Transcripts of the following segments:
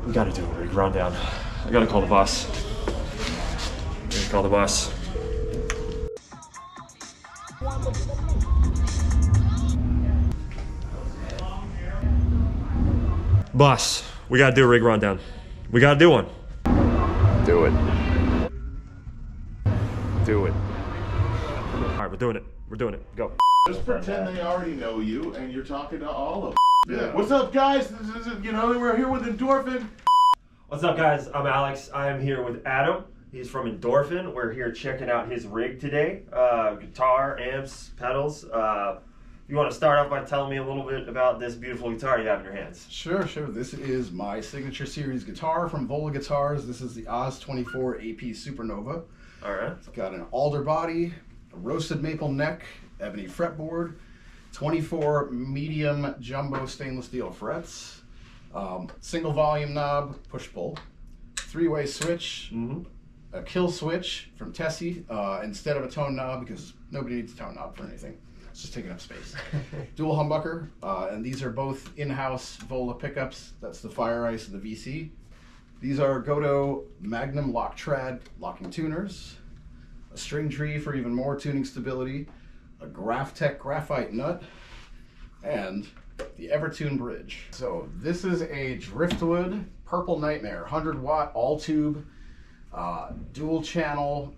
We gotta do a rig rundown. I gotta call the boss. Call the boss. Boss, we gotta do a rig rundown. We gotta do one. Do it. Do it. All right, we're doing it. We're doing it. Go. Just pretend they already know you and you're talking to all of them. Yeah. What's up, guys? This is, you know, we're here with Indorphine. What's up, guys? I'm Alex. I am here with Adam. He's from Indorphine. We're here checking out his rig today. Guitar, amps, pedals. You want to start off by telling me a little bit about this beautiful guitar you have in your hands? Sure. This is my signature series guitar from Vola Guitars. This is the Oz 24 AP Supernova. All right. It's got an alder body, a roasted maple neck, ebony fretboard, 24 medium jumbo stainless steel frets, single volume knob, push-pull, three-way switch, a kill switch from Tessie instead of a tone knob because nobody needs a tone knob for anything. It's just taking up space. Dual humbucker, and these are both in-house Vola pickups. That's the Fire Ice and the VC. These are Goto Magnum Lock Trad locking tuners, a string tree for even more tuning stability, a Graphtec graphite nut, and the Evertune bridge. So this is a Driftwood Purple Nightmare 100 watt all tube dual channel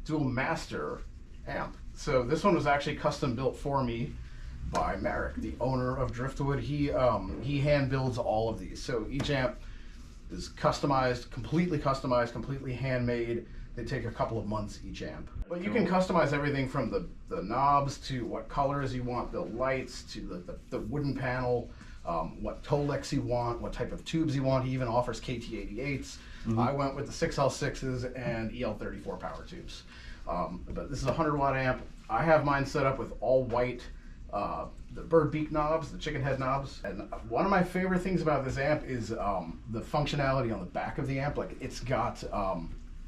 dual master amp. So this one was actually custom built for me by Merrick, the owner of Driftwood. He hand builds all of these. So each amp is customized, completely handmade. They take a couple of months each amp. But you can customize everything from the knobs to what colors you want, the lights to the wooden panel, what Tolex you want, what type of tubes you want. He even offers KT88s. I went with the 6L6s and EL34 power tubes. But this is a 100 watt amp. I have mine set up with all white, the bird beak knobs, the chicken head knobs. And one of my favorite things about this amp is the functionality on the back of the amp. Like it's got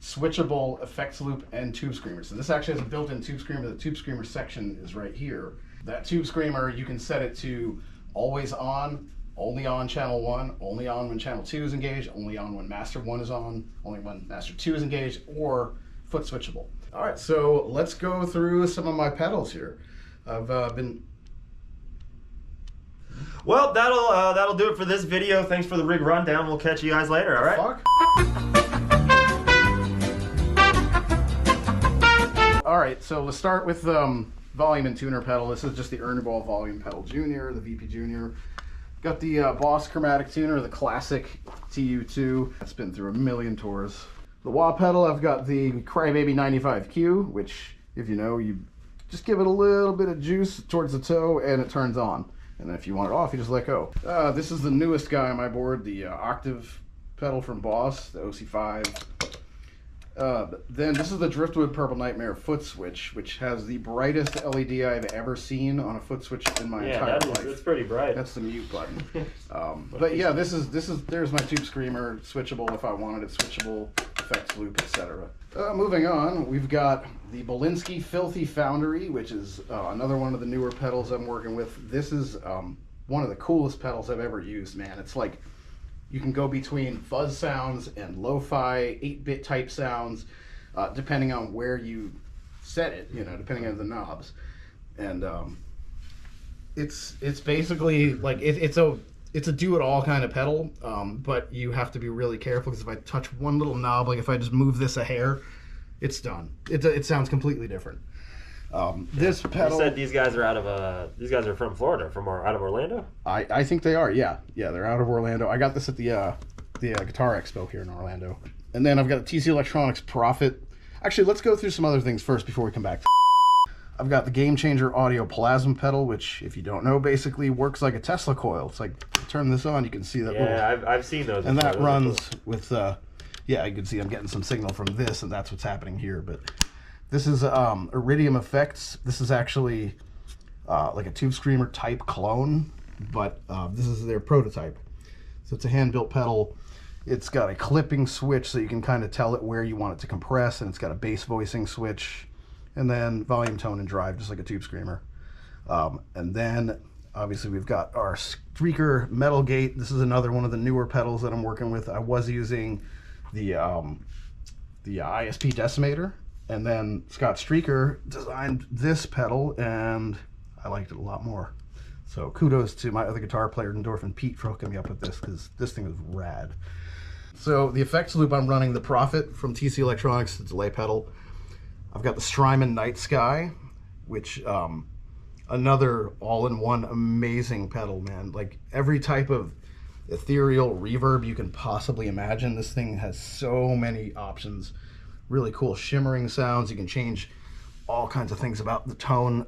switchable effects loop and tube screamers. So this actually has a built-in tube screamer. The tube screamer section is right here. That tube screamer, you can set it to always on, only on channel 1, only on when channel 2 is engaged, only on when master 1 is on, only when master 2 is engaged, or foot switchable. All right, so let's go through some of my pedals here. I've been... Well, that'll do it for this video. Thanks for the rig rundown. We'll catch you guys later, all right? All right, so let's start with volume and tuner pedal. This is just the Ernie-Ball Volume Pedal Junior, the VP Junior. Got the Boss Chromatic Tuner, the classic TU2. That's been through a million tours. The wah pedal, I've got the Crybaby 95Q, which, if you know, you just give it a little bit of juice towards the toe and it turns on. And then if you want it off, you just let go. This is the newest guy on my board, the Octave pedal from Boss, the OC5. Then this is the Driftwood Purple Nightmare foot switch, which has the brightest LED I've ever seen on a foot switch in my entire life. It's pretty bright. That's the mute button. But yeah, there's my tube screamer, switchable if I wanted it switchable, effects loop, etc. Moving on, we've got the Belinsky Filthy Foundry, which is another one of the newer pedals I'm working with. This is one of the coolest pedals I've ever used, man. It's like you can go between fuzz sounds and lo-fi 8-bit type sounds, depending on where you set it, you know, depending on the knobs. And it's basically like it's a do-it-all kind of pedal, but you have to be really careful because if I touch one little knob, like if I just move this a hair, it's done. It sounds completely different. This pedal. You said these guys are from Florida, out of Orlando. I think they are. Yeah, they're out of Orlando. I got this at the Guitar Expo here in Orlando. And then I've got a TC Electronics Prophet. Actually, let's go through some other things first before we come back. I've got the Game Changer Audio Plasma pedal, which, if you don't know, basically works like a Tesla coil. It's like, turn this on, you can see that. Yeah, I've seen those. And that runs with, yeah, you can see I'm getting some signal from this, and that's what's happening here. But this is Iridium Effects. This is actually like a Tube Screamer type clone, but this is their prototype. So it's a hand-built pedal. It's got a clipping switch so you can kind of tell it where you want it to compress, and it's got a bass voicing switch, and then volume, tone, and drive, just like a Tube Screamer. And then Obviously, we've got our Streaker Metal Gate. This is another one of the newer pedals that I'm working with. I was using the ISP Decimator, and then Scott Streaker designed this pedal, and I liked it a lot more. So kudos to my other guitar player, Indorphine Pete, for hooking me up with this, because this thing is rad. So the effects loop, I'm running the Prophet from TC Electronics, the delay pedal. I've got the Strymon Night Sky, which another all-in-one amazing pedal, man. Like every type of ethereal reverb you can possibly imagine. This thing has so many options. Really cool shimmering sounds. You can change all kinds of things about the tone.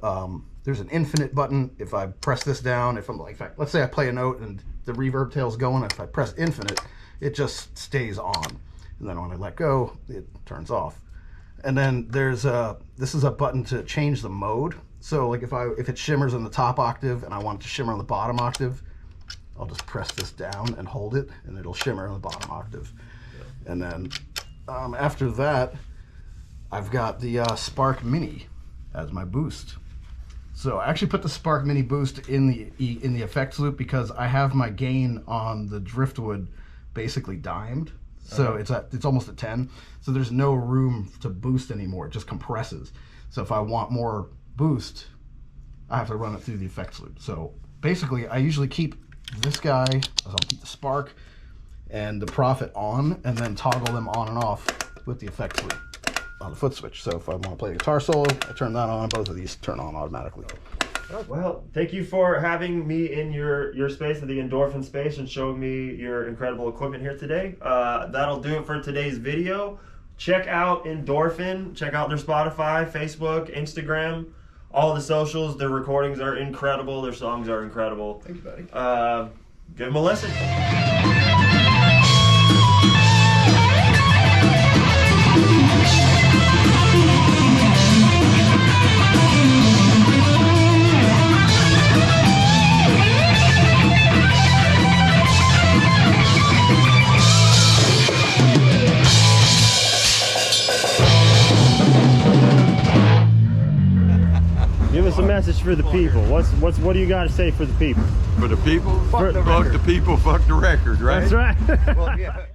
There's an infinite button. If I press this down, if I'm like, let's say I play a note and the reverb tail's going, if I press infinite, it just stays on. And then when I let go, it turns off. And then there's this is a button to change the mode. So like if it shimmers in the top octave and I want it to shimmer on the bottom octave, I'll just press this down and hold it, and it'll shimmer on the bottom octave. Yeah. And then after that, I've got the Spark Mini as my boost. So I actually put the Spark Mini boost in the effects loop because I have my gain on the Driftwood basically dimed. So it's almost a 10. So there's no room to boost anymore. It just compresses. So if I want more boost, I have to run it through the effects loop. So basically, I usually keep this guy, I'll keep the Spark and the Prophet on, and then toggle them on and off with the effects loop on the foot switch. So if I want to play a guitar solo, I turn that on, and both of these turn on automatically. Well, thank you for having me in your space, the Indorphine space, and showing me your incredible equipment here today. That'll do it for today's video. Check out Indorphine. Check out their Spotify, Facebook, Instagram, all the socials. Their recordings are incredible. Their songs are incredible. Thank you, buddy. Give them a listen. Give us a message for the people. What do you got to say for the people? For the people? Fuck the people, fuck the record, right? That's right. Well, yeah.